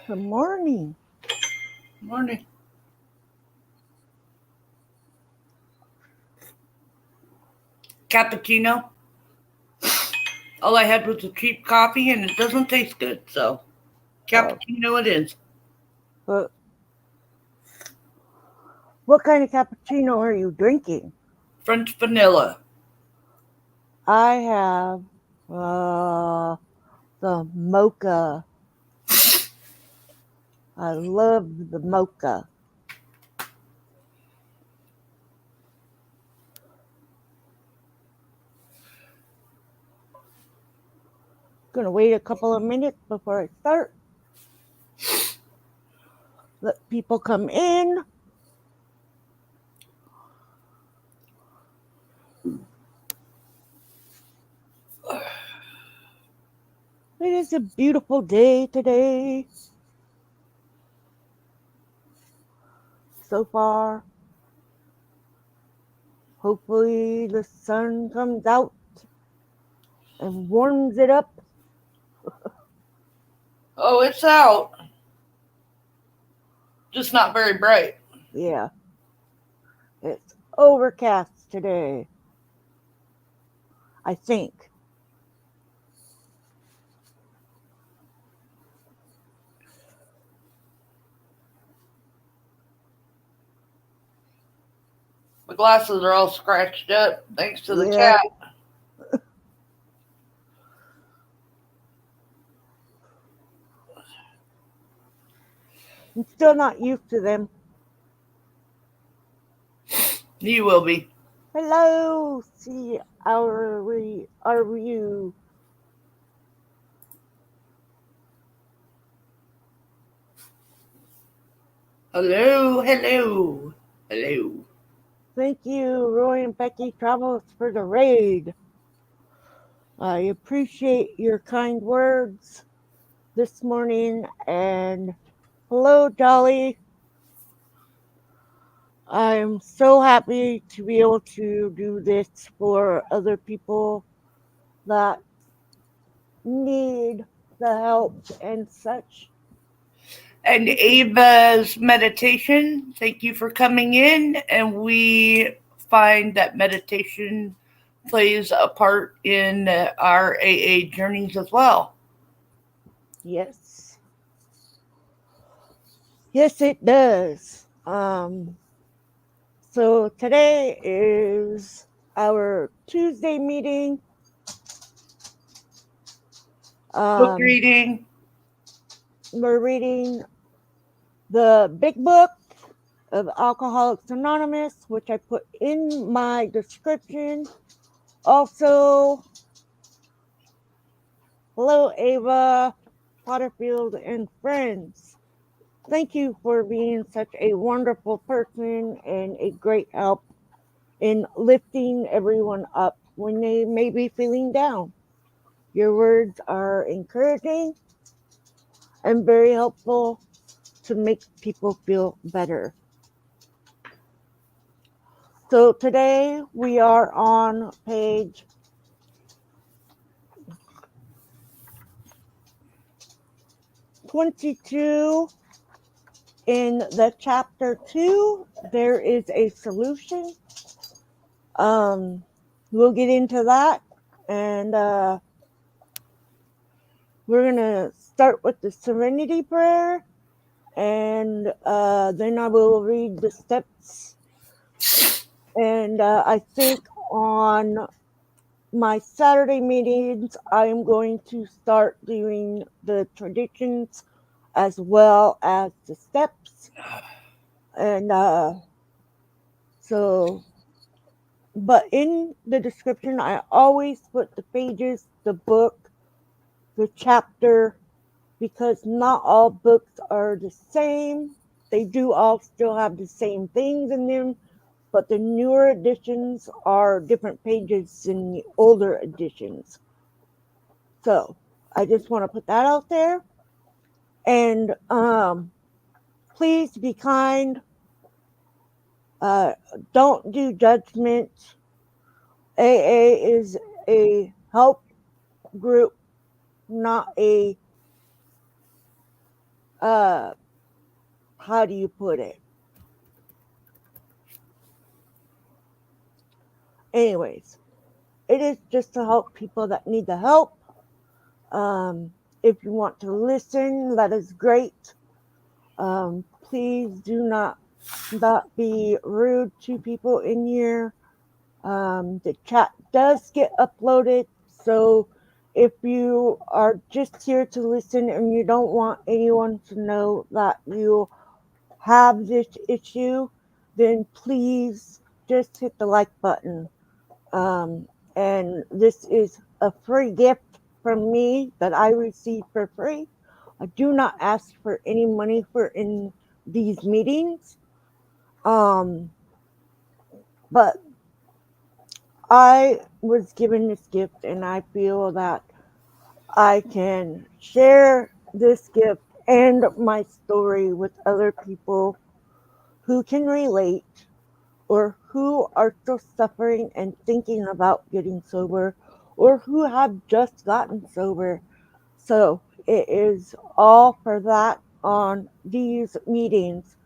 Good morning. Morning. Cappuccino. All I had was a cheap coffee and it doesn't taste good, so Oh, cappuccino it is. but what kind of cappuccino are you drinking? French vanilla. I have uh, the mocha. I love the mocha. Gonna wait a couple of minutes before I start. Let people come in. It is a beautiful day today. So far, hopefully the sun comes out and warms it up. Oh, it's out. Just not very bright. Yeah, it's overcast today. I think. My glasses are all scratched up thanks to the Yeah, cat. I'm still not used to them. You will be. Hello, see, are you? Hello, hello, hello. Thank you, Roy and Becky Travels, for the raid. I appreciate your kind words this morning. And hello, Dolly. I'm so happy to be able to do this for other people that need the help and such. And Ava's meditation, thank you for coming in. And we find that meditation plays a part in our AA journeys as well. Yes. Yes, it does. So today is our Tuesday meeting. Book Um, reading. we're reading the big book of Alcoholics Anonymous, which I put in my description. Also, hello, Ava, Potterfield, and friends. Thank you for being such a wonderful person and a great help in lifting everyone up when they may be feeling down. Your words are encouraging and very helpful to make people feel better. So today we are on page 22 in the chapter 2. There is a solution. We'll get into that, and we're going to start with the serenity prayer, and then I will read the steps. And I think on my Saturday meetings, I am going to start doing the traditions as well as the steps. And so, but in the description, I always put the pages, the book, the chapter, because not all books are the same. They do all still have the same things in them, but the newer editions are different pages than the older editions. So I just want to put that out there. And please be kind. Don't do judgment. AA is a help group, not a uh how do you put it? Anyways, it is just to help people that need the help. If you want to listen, that is great. Please do not be rude to people in here. The chat does get uploaded, so if you are just here to listen and you don't want anyone to know that you have this issue, then please just hit the like button. Um, and this is a free gift from me that I receive for free. I do not ask for any money for in these meetings. Um, but I was given this gift, and I feel that I can share this gift and my story with other people who can relate or who are still suffering and thinking about getting sober or who have just gotten sober. So it is all for that on these meetings.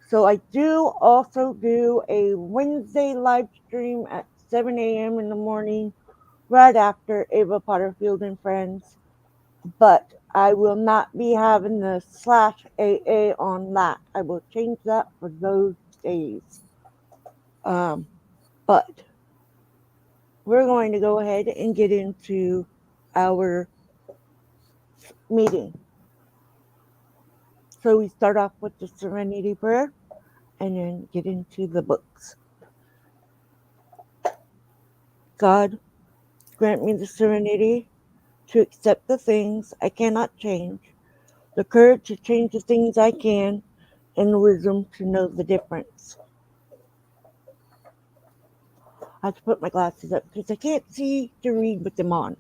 So I do also do a Wednesday live stream at 7 a.m. in the morning, right after Ava Potterfield and Friends. But I will not be having the slash AA on that. I will change that for those days. Um, but we're going to go ahead and get into our meeting. So we start off with the Serenity Prayer and then get into the books. God, grant me the serenity to accept the things I cannot change, the courage to change the things I can, and the wisdom to know the difference. I have to put my glasses up because I can't see to read with them on.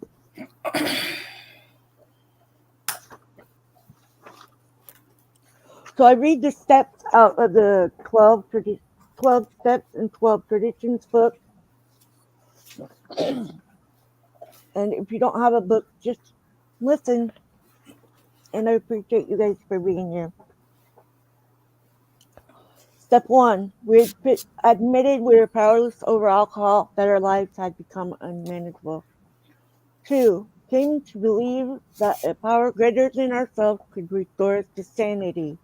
So I read the steps out of the 12 Steps and 12 Traditions book. And if you don't have a book, just listen. And I appreciate you guys for being here. Step 1. We admitted we were powerless over alcohol, that our lives had become unmanageable. 2. Came to believe that a power greater than ourselves could restore us to sanity.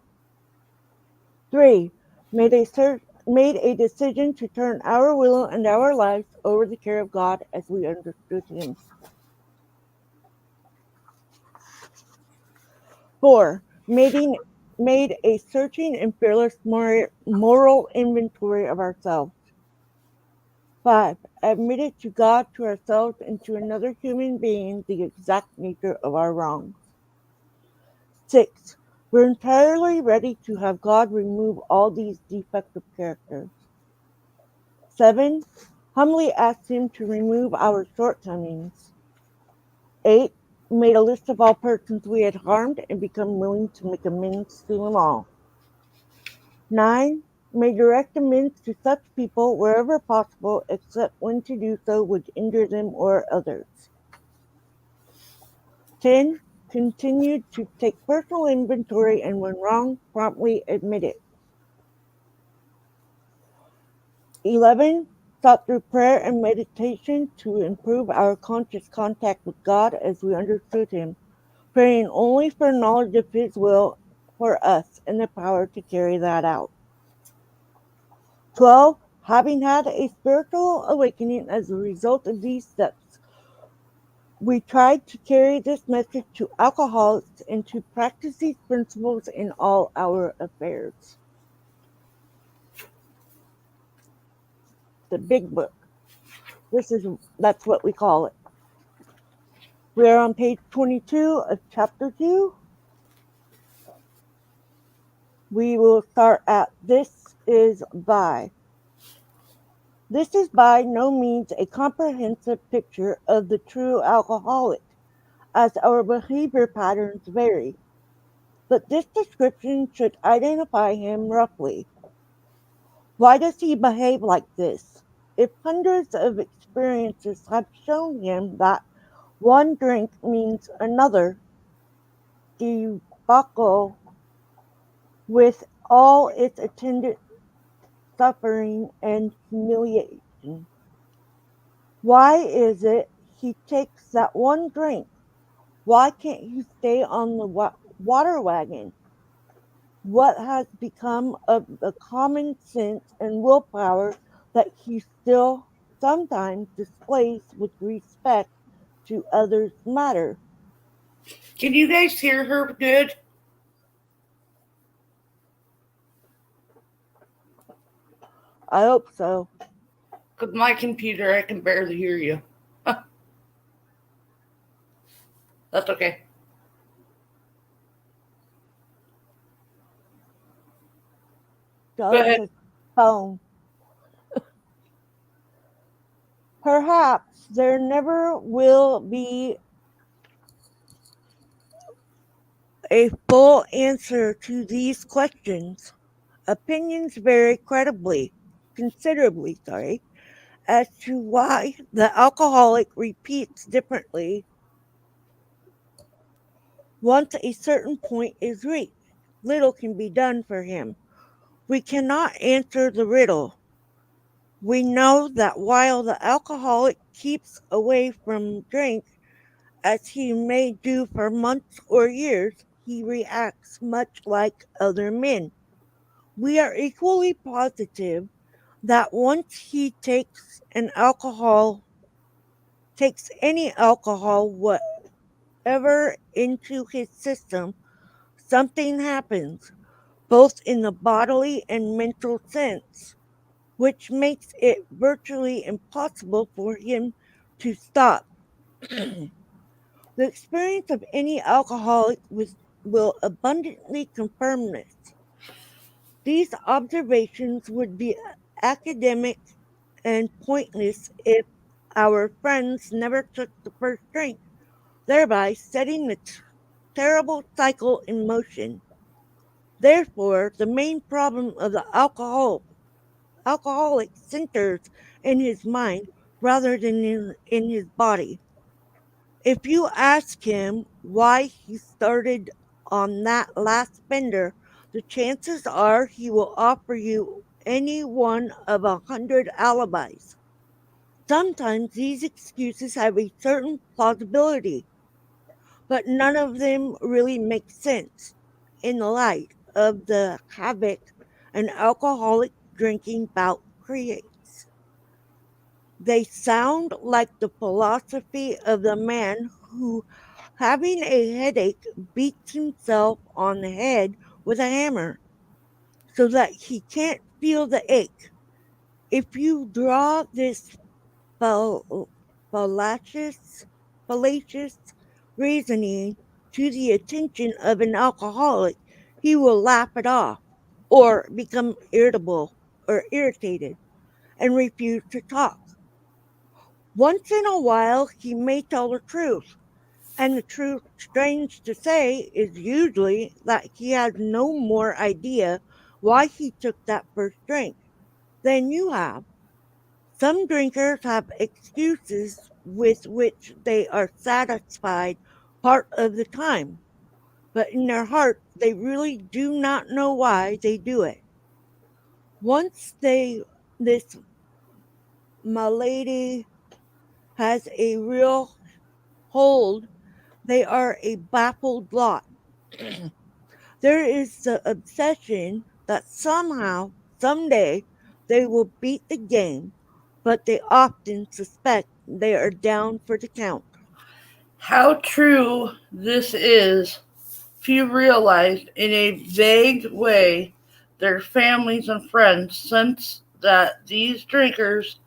3. Made a decision to turn our will and our lives over the care of God as we understood Him. 4. Made a searching and fearless moral inventory of ourselves. 5. Admitted to God, to ourselves, and to another human being the exact nature of our wrongs. 6. We're entirely ready to have God remove all these defective characters. 7. Humbly asked Him to remove our shortcomings. 8. Made a list of all persons we had harmed and become willing to make amends to them all. 9. Made direct amends to such people wherever possible, except when to do so would injure them or others. 10. Continued to take personal inventory and when wrong, promptly admit it. 11. Sought through prayer and meditation to improve our conscious contact with God as we understood Him, praying only for knowledge of His will for us and the power to carry that out. 12. Having had a spiritual awakening as a result of these steps, we tried to carry this message to alcoholics and to practice these principles in all our affairs. The big book. That's what we call it. We are on page 22 of chapter 2. We will start at This is by. This is by no means a comprehensive picture of the true alcoholic, as our behavior patterns vary. But this description should identify him roughly. Why does he behave like this? If hundreds of experiences have shown him that one drink means another debacle with all its attendant suffering and humiliation. Why is it he takes that one drink? Why can't he stay on the water wagon? What has become of the common sense and willpower that he still sometimes displays with respect to others' matter? Can you guys hear her good? I hope so. Because my computer, I can barely hear you. That's okay. Go ahead. Does his phone. Perhaps there never will be a full answer to these questions. Opinions vary considerably, as to why the alcoholic repeats differently once a certain point is reached. Little can be done for him. We cannot answer the riddle. We know that while the alcoholic keeps away from drink, as he may do for months or years, he reacts much like other men. We are equally positive that once he takes any alcohol whatever into his system, something happens, both in the bodily and mental sense, which makes it virtually impossible for him to stop. The experience of any alcoholic will abundantly confirm this. These observations would be academic and pointless if our friends never took the first drink, thereby setting the terrible cycle in motion. Therefore, the main problem of the alcoholic centers in his mind rather than in his body. If you ask him why he started on that last bender, the chances are he will offer you any one of 100 alibis. Sometimes these excuses have a certain plausibility, but none of them really make sense in the light of the havoc an alcoholic drinking bout creates. They sound like the philosophy of the man who, having a headache, beats himself on the head with a hammer so that he can't feel the ache. If you draw this fal- fallacious, fallacious reasoning to the attention of an alcoholic, he will laugh it off or become irritable or irritated and refuse to talk. Once in a while, he may tell the truth, and the truth, strange to say, is usually that he has no more idea why he took that first drink than you have. Some drinkers have excuses with which they are satisfied part of the time, but in their heart they really do not know why they do it. Once this malady has a real hold, they are a baffled lot. There is the obsession that somehow, someday, they will beat the game, but they often suspect they are down for the count. How true this is, few realize in a vague way. Their families and friends sense that these drinkers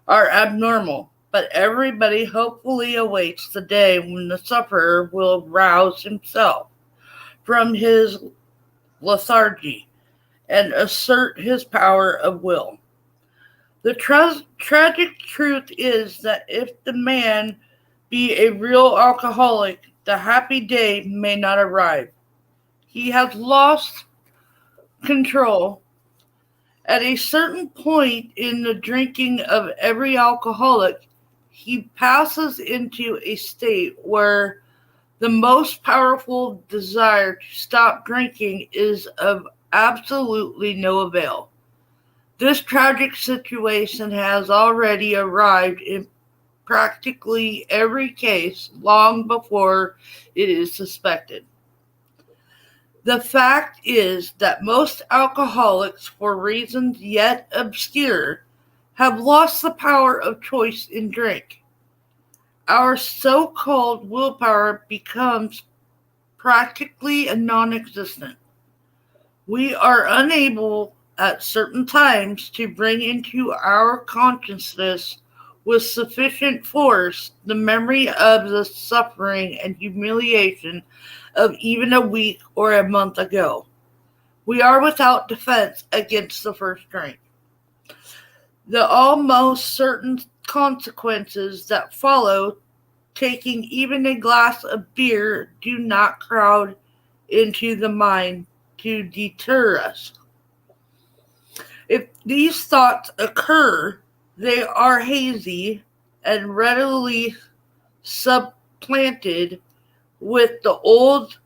are abnormal, but everybody hopefully awaits the day when the sufferer will rouse himself from his lethargy and assert his power of will. The tragic truth is that if the man be a real alcoholic, the happy day may not arrive. He has lost control. At a certain point in the drinking of every alcoholic, he passes into a state where the most powerful desire to stop drinking is of absolutely no avail. This tragic situation has already arrived in practically every case long before it is suspected. The fact is that most alcoholics, for reasons yet obscure, have lost the power of choice in drink. Our so-called willpower becomes practically non-existent. We are unable at certain times to bring into our consciousness with sufficient force the memory of the suffering and humiliation of even a week or a month ago. We are without defense against the first drink. The almost certain consequences that follow taking even a glass of beer do not crowd into the mind to deter us. If these thoughts occur, they are hazy and readily supplanted with the old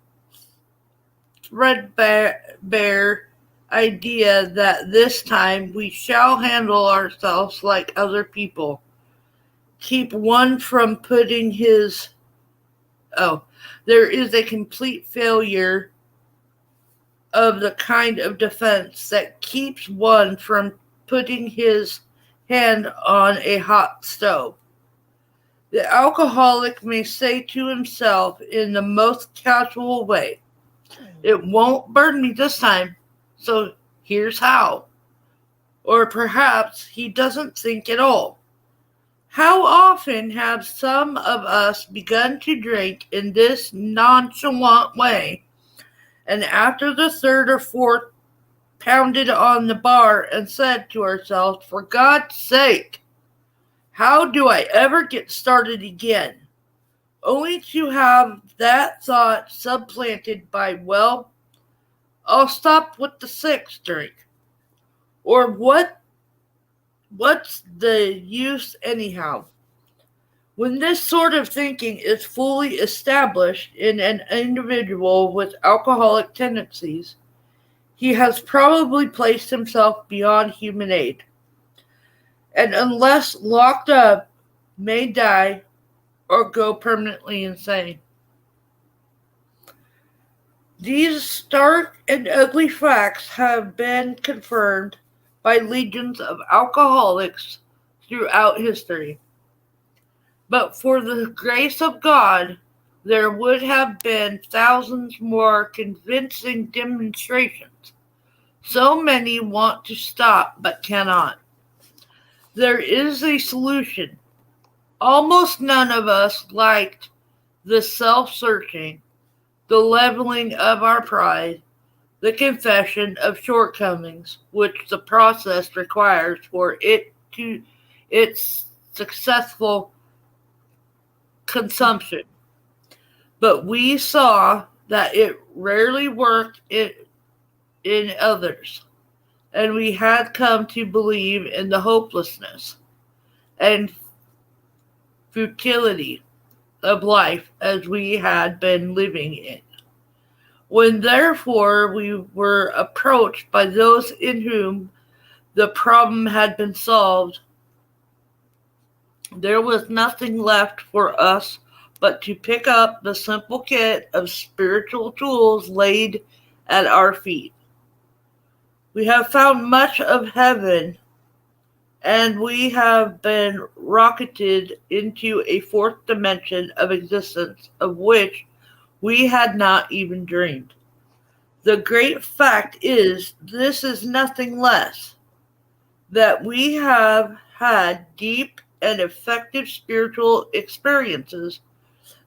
threadbare idea that this time we shall handle ourselves like other people. Keep one from putting his... there is a complete failure of the kind of defense that keeps one from putting his hand on a hot stove. The alcoholic may say to himself in the most casual way, "It won't burn me this time, so here's how." Or perhaps he doesn't think at all. How often have some of us begun to drink in this nonchalant way, and after the third or fourth pounded on the bar and said to ourselves, "For God's sake, how do I ever get started again?" Only to have that thought supplanted by, "Well, I'll stop with the sixth drink." Or what's the use anyhow? When this sort of thinking is fully established in an individual with alcoholic tendencies, he has probably placed himself beyond human aid, and unless locked up, may die or go permanently insane. These stark and ugly facts have been confirmed by legions of alcoholics throughout history. But for the grace of God, there would have been thousands more convincing demonstrations. So many want to stop but cannot. There is a solution. Almost none of us liked the self-searching, the leveling of our pride, the confession of shortcomings, which the process requires for its successful consumption. But we saw that it rarely worked in others, and we had come to believe in the hopelessness and futility of life as we had been living it. When therefore we were approached by those in whom the problem had been solved, there was nothing left for us but to pick up the simple kit of spiritual tools laid at our feet. We have found much of heaven, and we have been rocketed into a fourth dimension of existence of which we had not even dreamed. The great fact is, this is nothing less, that we have had deep and effective spiritual experiences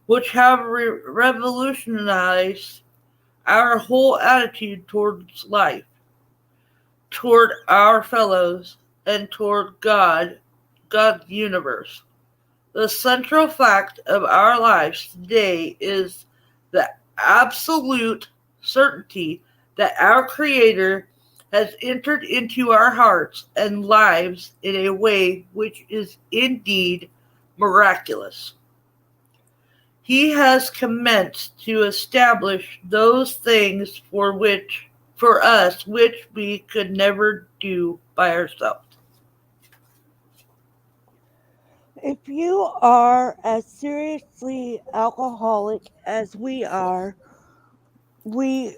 which have revolutionized our whole attitude towards life, toward our fellows, and toward God's universe. The central fact of our lives today is the absolute certainty that our Creator has entered into our hearts and lives in a way which is indeed miraculous. He has commenced to establish those things for which for us, which we could never do by ourselves. If you are as seriously alcoholic as we are, we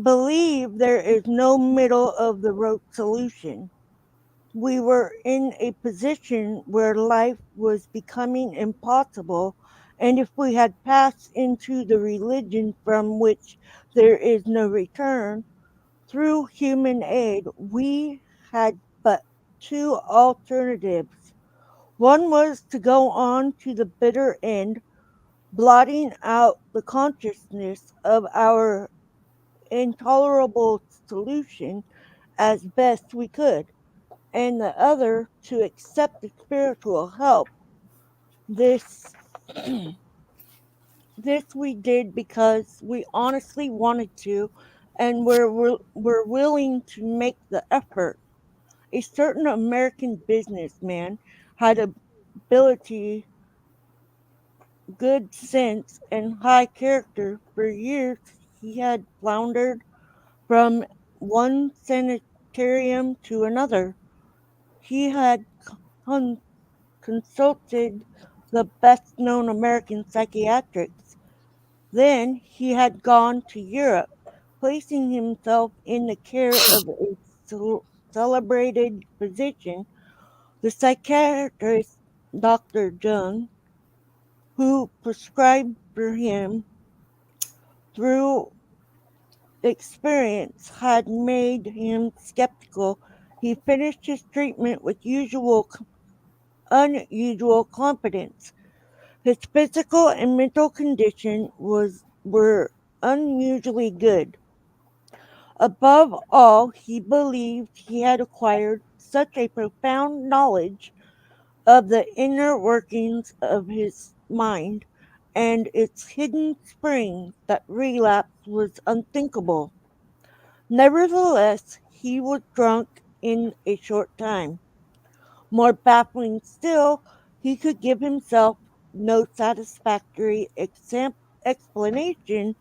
believe there is no middle of the road solution. We were in a position where life was becoming impossible, and if we had passed into the religion from which there is no return, through human aid, we had but two alternatives. One was to go on to the bitter end, blotting out the consciousness of our intolerable solution as best we could, and the other to accept the spiritual help. This this we did because we honestly wanted to, and we're willing to make the effort. A certain American businessman had ability, good sense, and high character. For years he had floundered from one sanitarium to another. He had con- consulted the best known American psychiatrists. Then he had gone to Europe, placing himself in the care of a celebrated physician, the psychiatrist Dr. Jung, who prescribed for him through experience had made him skeptical. He finished his treatment with unusual confidence. His physical and mental condition were unusually good. Above all, he believed he had acquired such a profound knowledge of the inner workings of his mind and its hidden springs that relapse was unthinkable. Nevertheless, he was drunk in a short time. More baffling still, he could give himself no satisfactory explanation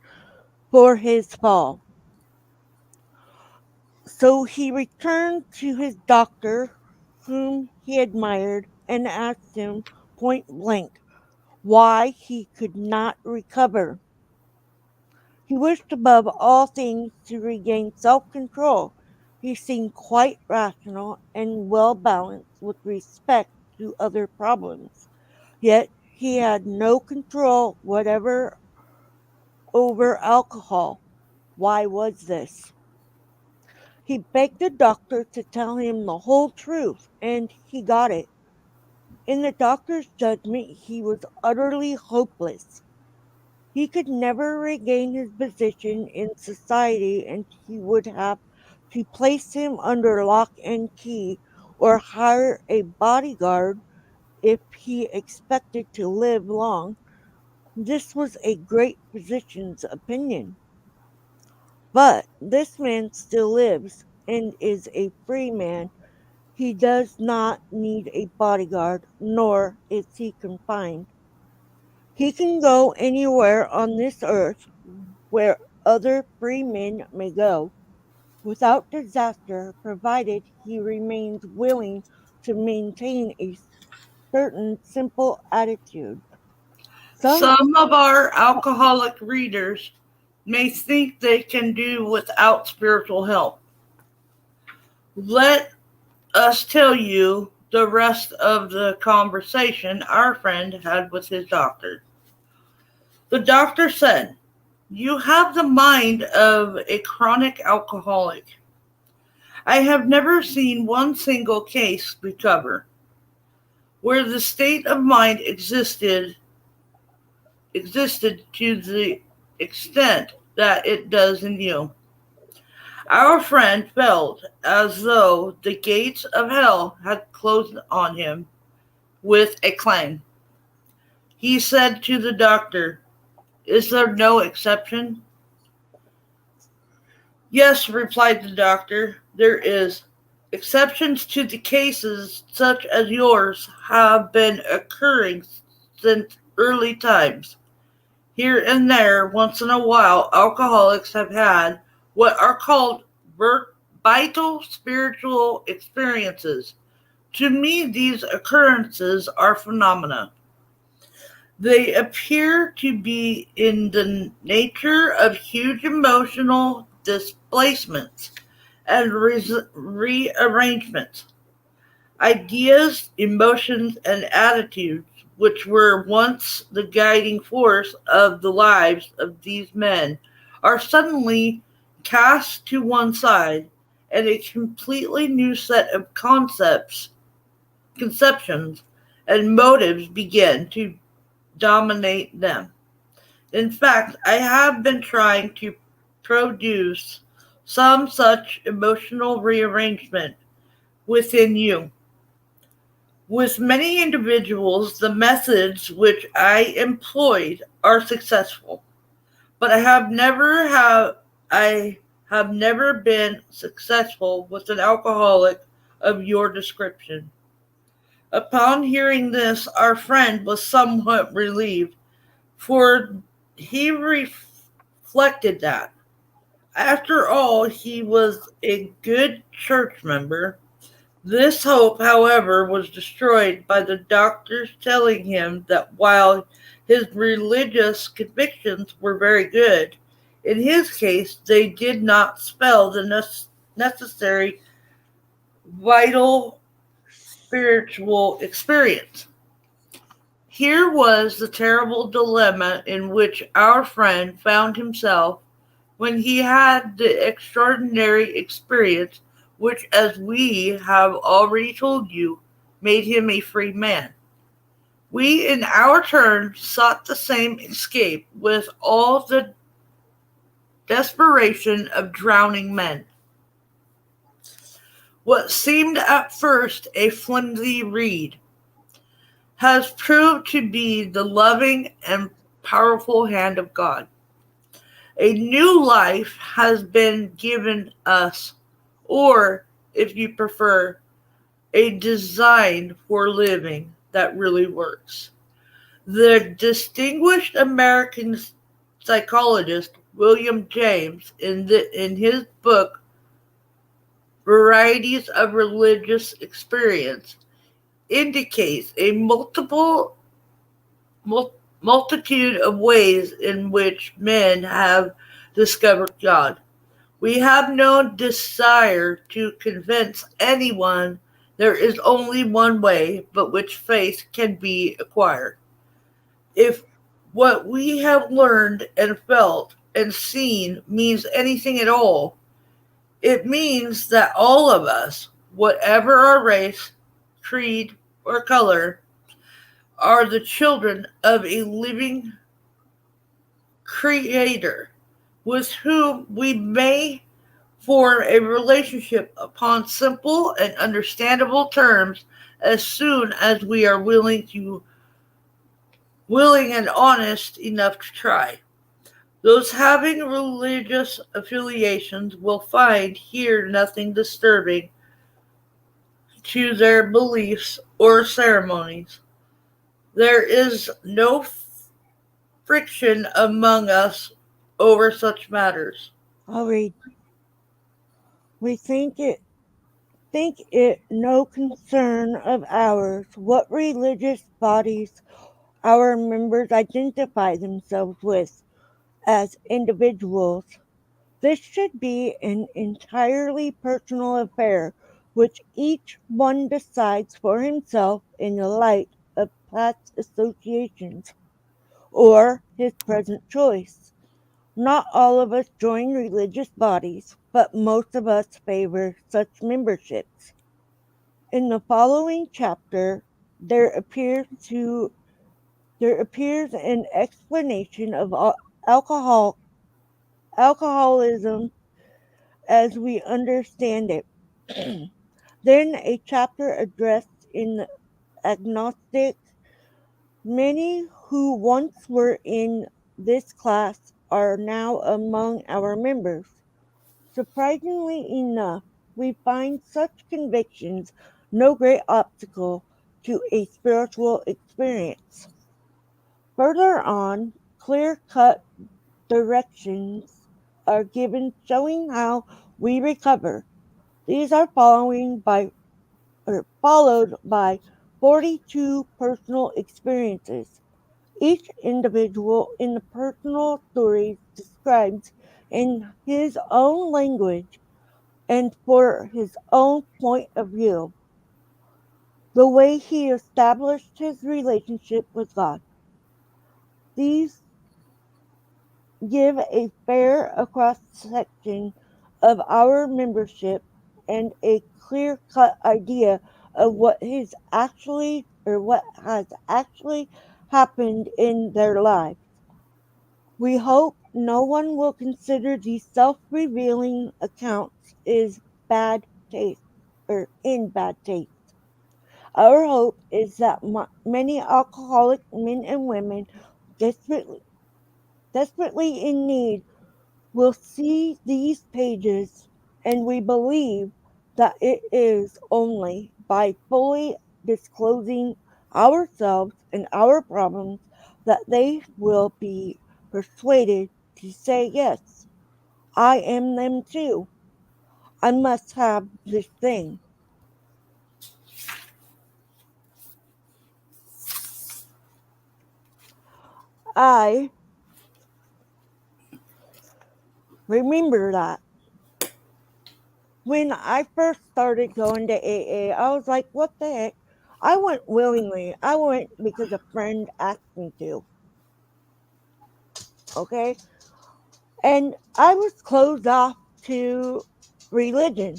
for his fall. So he returned to his doctor, whom he admired, and asked him point blank why he could not recover. He wished above all things to regain self control. He seemed quite rational and well balanced with respect to other problems. Yet he had no control whatever over alcohol. Why was this? He begged the doctor to tell him the whole truth, and he got it. In the doctor's judgment, he was utterly hopeless. He could never regain his position in society, and he would have to place him under lock and key or hire a bodyguard if he expected to live long. This was a great physician's opinion. But this man still lives and is a free man. He does not need a bodyguard, nor is he confined. He can go anywhere on this earth where other free men may go, without disaster, provided he remains willing to maintain a certain simple attitude. Some Some of our alcoholic readers may think they can do without spiritual help. Let us tell you the rest of the conversation our friend had with his doctor. The doctor said, "You have the mind of a chronic alcoholic. I have never seen one single case recover where the state of mind existed to the extent that it does in you." Our friend felt as though the gates of hell had closed on him with a clang. He said to the doctor, "Is there no exception?" "Yes," replied the doctor, "there is. Exceptions to the cases such as yours have been occurring since early times. Here and there, once in a while, alcoholics have had what are called vital spiritual experiences. To me, these occurrences are phenomena. They appear to be in the nature of huge emotional displacements and rearrangements. Ideas, emotions, and attitudes, which were once the guiding force of the lives of these men, are suddenly cast to one side, and a completely new set of conceptions, and motives begin to dominate them. In fact, I have been trying to produce some such emotional rearrangement within you. With many individuals, the methods which I employed are successful, but I have never been successful with an alcoholic of your description. Upon hearing this, our friend was somewhat relieved, for he reflected that, after all, he was a good church member. This hope, however, was destroyed by the doctors telling him that while his religious convictions were very good, in his case they did not spell the necessary vital spiritual experience. Here was the terrible dilemma in which our friend found himself when he had the extraordinary experience which, as we have already told you, made him a free man. We, in our turn, sought the same escape with all the desperation of drowning men. What seemed at first a flimsy reed has proved to be the loving and powerful hand of God. A new life has been given us, or, if you prefer, a design for living that really works. The distinguished American psychologist William James, in his book Varieties of Religious Experience, indicates a multitude of ways in which men have discovered God. We have no desire to convince anyone there is only one way but which faith can be acquired. If what we have learned and felt and seen means anything at all, it means that all of us, whatever our race, creed, or color, are the children of a living creator with whom we may form a relationship upon simple and understandable terms as soon as we are willing and honest enough to try. Those having religious affiliations will find here nothing disturbing to their beliefs or ceremonies. There is no friction among us over such matters. I'll read. We think it no concern of ours what religious bodies our members identify themselves with as individuals. This should be an entirely personal affair which each one decides for himself in the light of past associations or his present choice. Not all of us join religious bodies, but most of us favor such memberships. In the following chapter, there appears to there appears an explanation of alcoholism as we understand it. Then a chapter addressed in agnostic. Many who once were in this class are now among our members. Surprisingly enough, we find such convictions no great obstacle to a spiritual experience. Further on, clear cut directions are given showing how we recover. These are followed by 42 personal experiences. Each individual in the personal stories describes in his own language and for his own point of view the way he established his relationship with God. These give a fair across section of our membership and a clear cut idea of what has actually happened in their lives. We hope no one will consider these self-revealing accounts is bad taste or in bad taste. Our hope is that many alcoholic men and women desperately, desperately in need will see these pages, and we believe that it is only by fully disclosing ourselves and our problems that they will be persuaded to say, yes, I am them too. I must have this thing. I remember that when I first started going to AA, I was like, what the heck? I went willingly. I went because a friend asked me to. Okay. And I was closed off to religion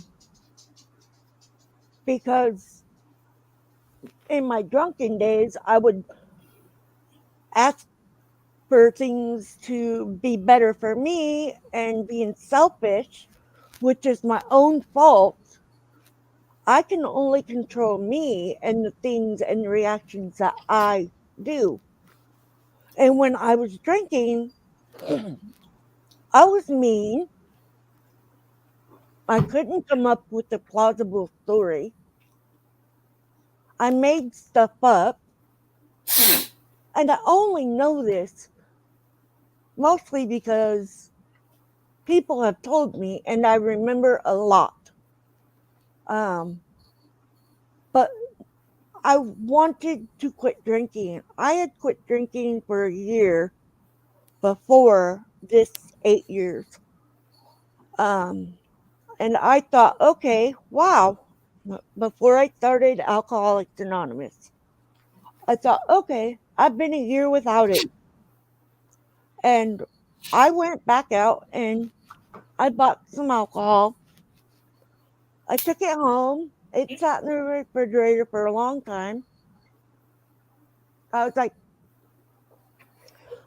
because in my drunken days, I would ask for things to be better for me and being selfish, which is my own fault. I can only control me and the things and the reactions that I do. And when I was drinking, I was mean. I couldn't come up with a plausible story. I made stuff up. And I only know this mostly because people have told me, and I remember a lot. Um, but I wanted to quit drinking. I had quit drinking for a year before this 8 years. Um, and I thought, okay, wow. Before I started Alcoholics Anonymous, I thought, okay, I've been a year without it. And I went back out and I bought some alcohol. I took it home. It sat in the refrigerator for a long time. I was like,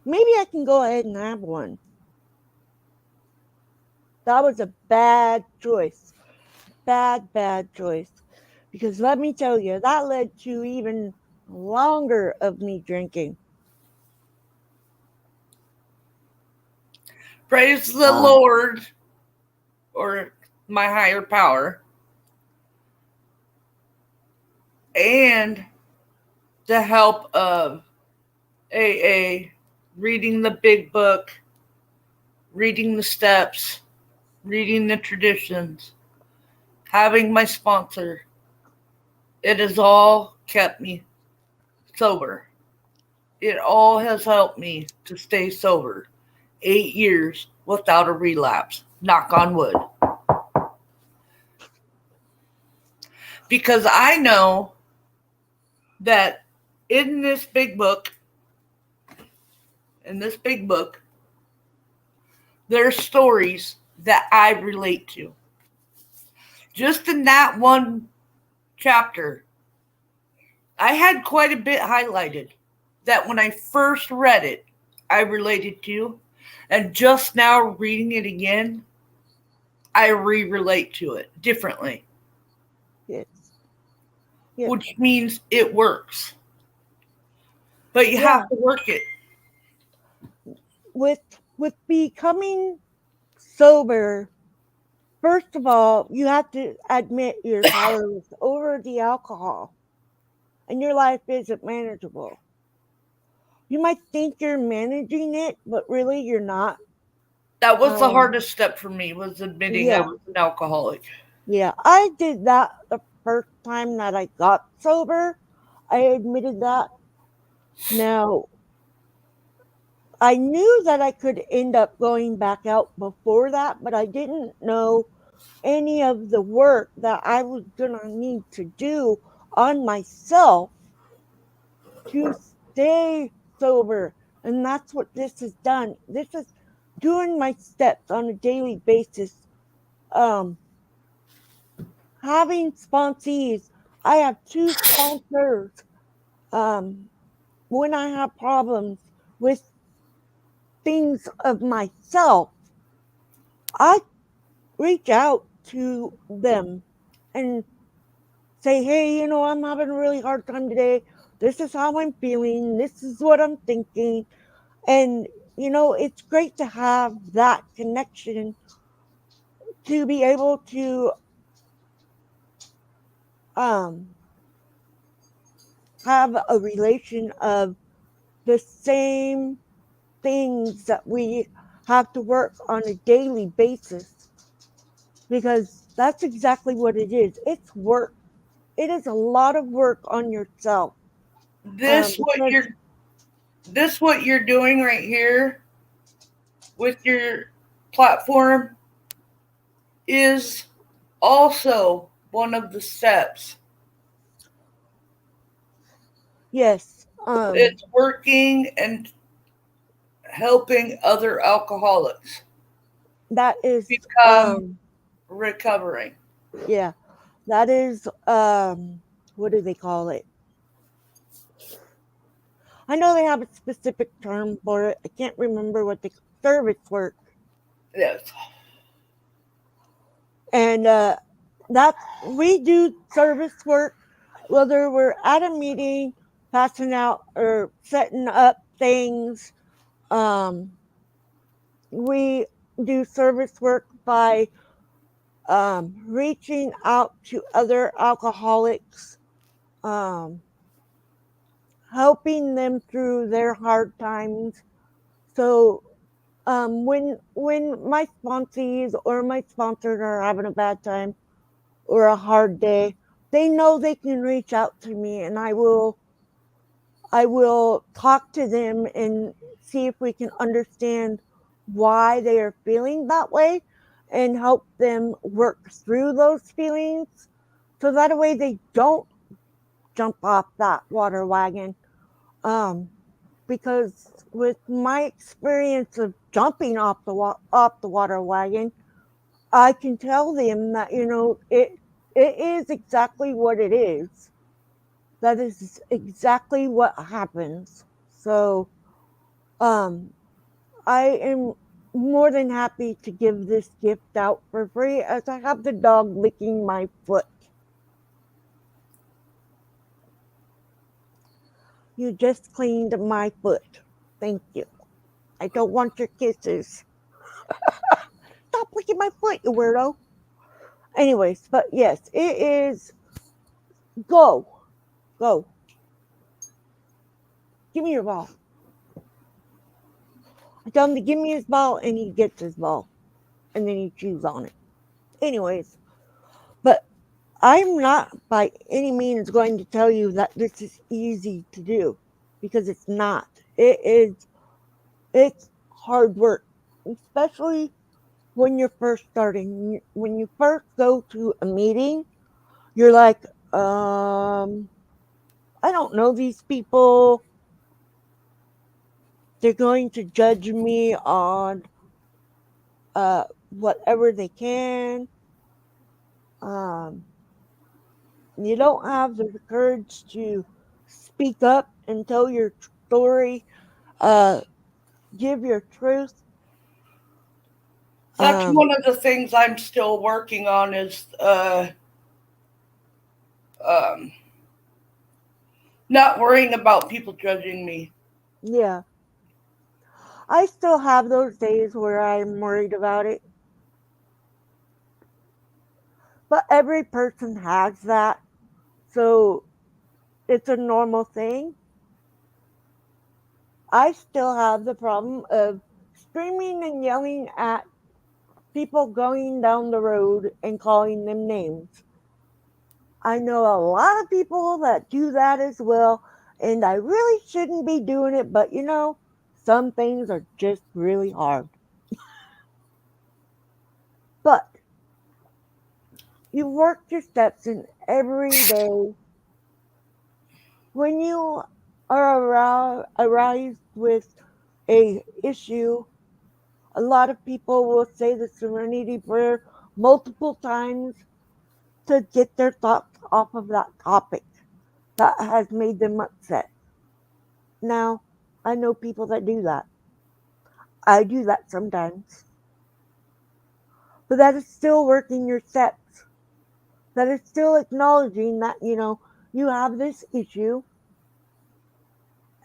maybe I can go ahead and have one. That was a bad choice. Bad choice. Because let me tell you, that led to even longer of me drinking. Praise the Lord, or my higher power, and the help of AA, reading the big book, reading the steps, reading the traditions, having my sponsor. It has all kept me sober. It all has helped me to stay sober. 8 years without a relapse. Knock on wood. Because I know that in this big book, there's stories that I relate to. Just in that one chapter, I had quite a bit highlighted that when I first read it, I related to. And just now reading it again, I relate to it differently. Yes. Yes. Which means it works. But you have to work it. With becoming sober, first of all, you have to admit you're powerless over the alcohol and your life isn't manageable. You might think you're managing it, but really you're not. That was the Um, hardest step for me, was admitting I yeah, was an alcoholic. yeah. I did that the first time that I got sober. I admitted that. Now, I knew that I could end up going back out before that, but I didn't know any of the work that I was going to need to do on myself to stay sober. And that's what this has done. This is doing my steps on a daily basis. Um, Having sponsees. I have two sponsors. Um, when I have problems with things of myself, I reach out to them and say, hey, I'm having a really hard time today. This is how I'm feeling. This is what I'm thinking. And, it's great to have that connection to be able to um, have a relation of the same things that we have to work on a daily basis, because that's exactly what it is. It's work. It is a lot of work on yourself. This what Because you're this what you're doing right here with your platform is also one of the steps. yes, It's working and helping other alcoholics that is become recovering. yeah, that is what do they call it? I know they have a specific term for it. I can't remember what the service work. Yes. And that we do service work, whether we're at a meeting, passing out or setting up things. Um, we do service work by reaching out to other alcoholics, um, helping them through their hard times. So when my sponsees or my sponsors are having a bad time or a hard day, they know they can reach out to me, and I will talk to them and see if we can understand why they are feeling that way and help them work through those feelings, so that way they don't jump off that water wagon. Um, because with my experience of jumping off the water wagon, I can tell them that it is exactly what it is. That is exactly what happens. So, um, I am more than happy to give this gift out for free, as I have the dog licking my foot. You just cleaned my foot. Thank you. I don't want your kisses. Stop licking my foot, you weirdo. Anyways, but yes, it is. Go. Go. Give me your ball. I tell him to give me his ball, and he gets his ball. And then he chews on it. Anyways, but I'm not by any means going to tell you that this is easy to do, because it's not. It's hard work, especially when you're first starting. When you first go to a meeting, you're like, I don't know these people. They're going to judge me on whatever they can. Um, you don't have the courage to speak up and tell your story, uh, give your truth. That's Um, one of the things I'm still working on is um, not worrying about people judging me. yeah, I still have those days where I'm worried about it, but every person has that, so it's a normal thing. I still have the problem of screaming and yelling at people going down the road and calling them names. I know a lot of people that do that as well, and I really shouldn't be doing it, but some things are just really hard. But you work your steps in every day. When you are aroused with a issue, a lot of people will say the Serenity Prayer multiple times to get their thoughts off of that topic that has made them upset. Now, I know people that do that. I do that sometimes. But that is still working your steps. That is still acknowledging that, you have this issue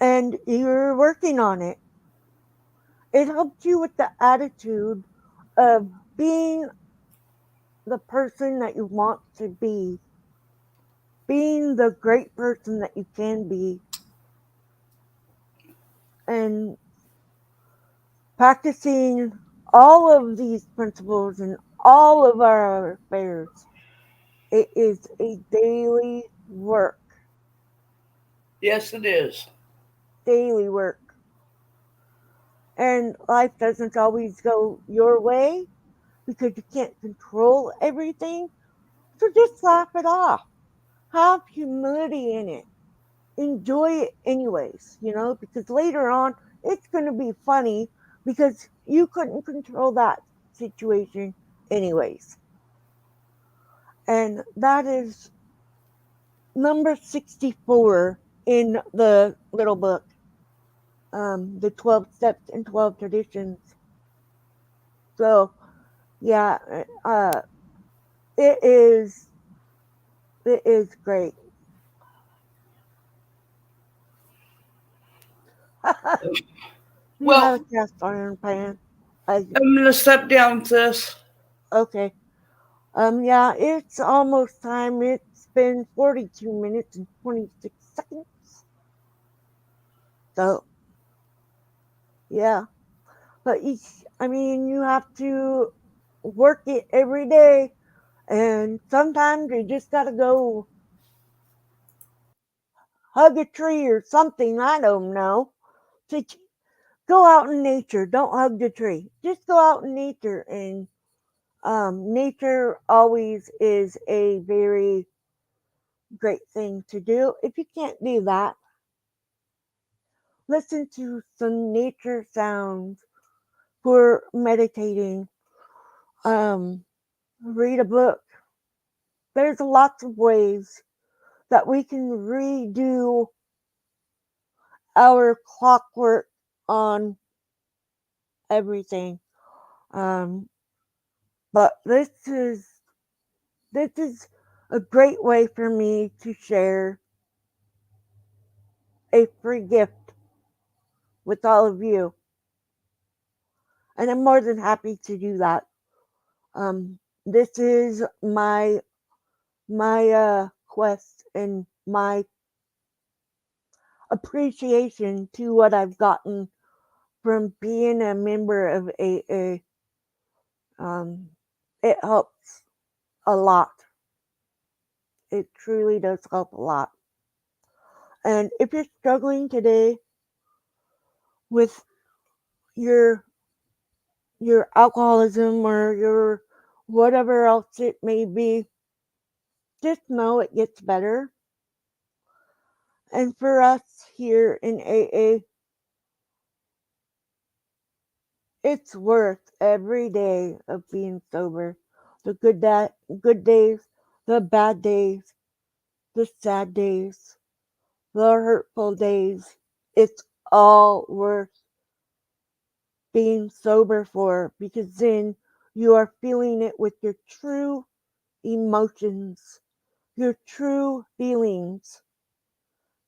and you're working on it. It helps you with the attitude of being the person that you want to be, being the great person that you can be, and practicing all of these principles in all of our affairs. It is a daily work, Yes, it is. daily work. And life doesn't always go your way because you can't control everything. So just laugh it off. Have humility in it. Enjoy it anyways, because later on it's going to be funny because you couldn't control that situation anyways. And that is number 64 in the little book, the 12 steps and 12 traditions. So yeah, it is great. You Well, have a cast iron pan. I, I'm gonna step down, sis. okay. Yeah, it's almost time. It's been 42 minutes and 26 seconds. So, yeah. But I mean, you have to work it every day. And sometimes you just got to go hug a tree or something. I don't know. To go out in nature. Don't hug the tree. Just go out in nature. And nature always is a very great thing to do. If you can't do that, listen to some nature sounds for meditating. Um, Read a book. There's lots of ways that we can redo our clockwork on everything. Um, but this is a great way for me to share a free gift with all of you, and I'm more than happy to do that. This is my quest and my appreciation to what I've gotten from being a member of AA. It helps a lot. It truly does help a lot. And if you're struggling today with your your alcoholism or your whatever else it may be, just know it gets better. And for us here in AA, it's worth every day of being sober. The good days, the bad days, the sad days, the hurtful days. It's all worth being sober for because then you are feeling it with your true emotions, your true feelings,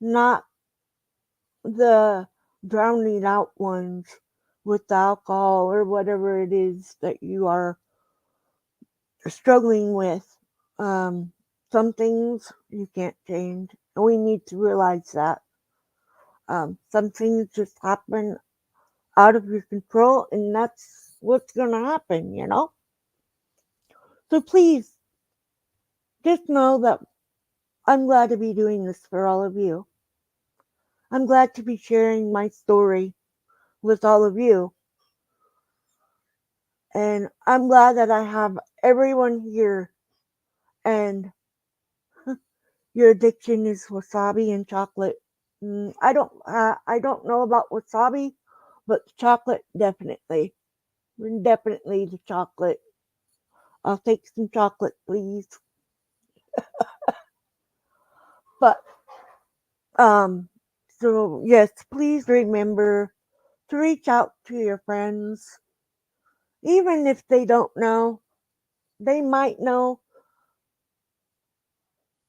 not the drowning out ones with alcohol or whatever it is that you are struggling with. Um, some things you can't change, and we need to realize that. Some things just happen out of your control, and that's what's going to happen, you know? So please just know that I'm glad to be doing this for all of you. I'm glad to be sharing my story with all of you. And I'm glad that I have everyone here. And your addiction is wasabi and chocolate. I don't know about wasabi, but chocolate definitely. Definitely the chocolate. I'll take some chocolate, please. But so yes, please remember to reach out to your friends, even if they don't know. They might know,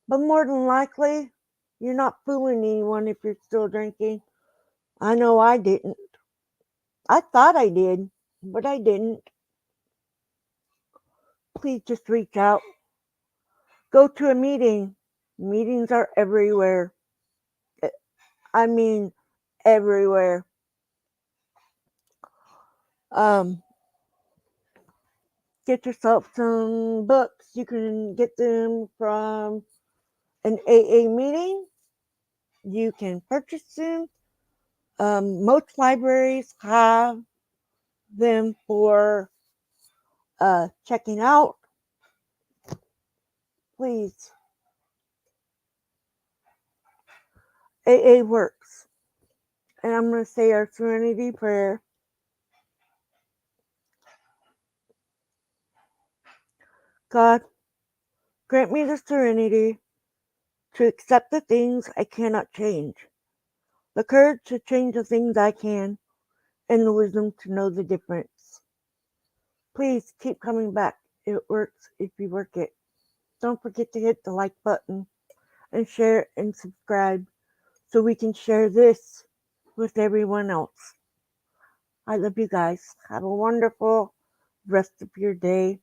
but more than likely, you're not fooling anyone if you're still drinking. I know I didn't. I thought I did, but I didn't. Please just reach out. Go to a meeting. Meetings are everywhere. I mean, everywhere. Um, get yourself some books. You can get them from an AA meeting. You can purchase them. Most libraries have them for checking out. Please, AA works. And I'm going to say our serenity prayer. God, grant me the serenity to accept the things I cannot change, the courage to change the things I can, and the wisdom to know the difference. Please keep coming back. It works if you work it. Don't forget to hit the like button and share and subscribe so we can share this with everyone else. I love you guys. Have a wonderful rest of your day.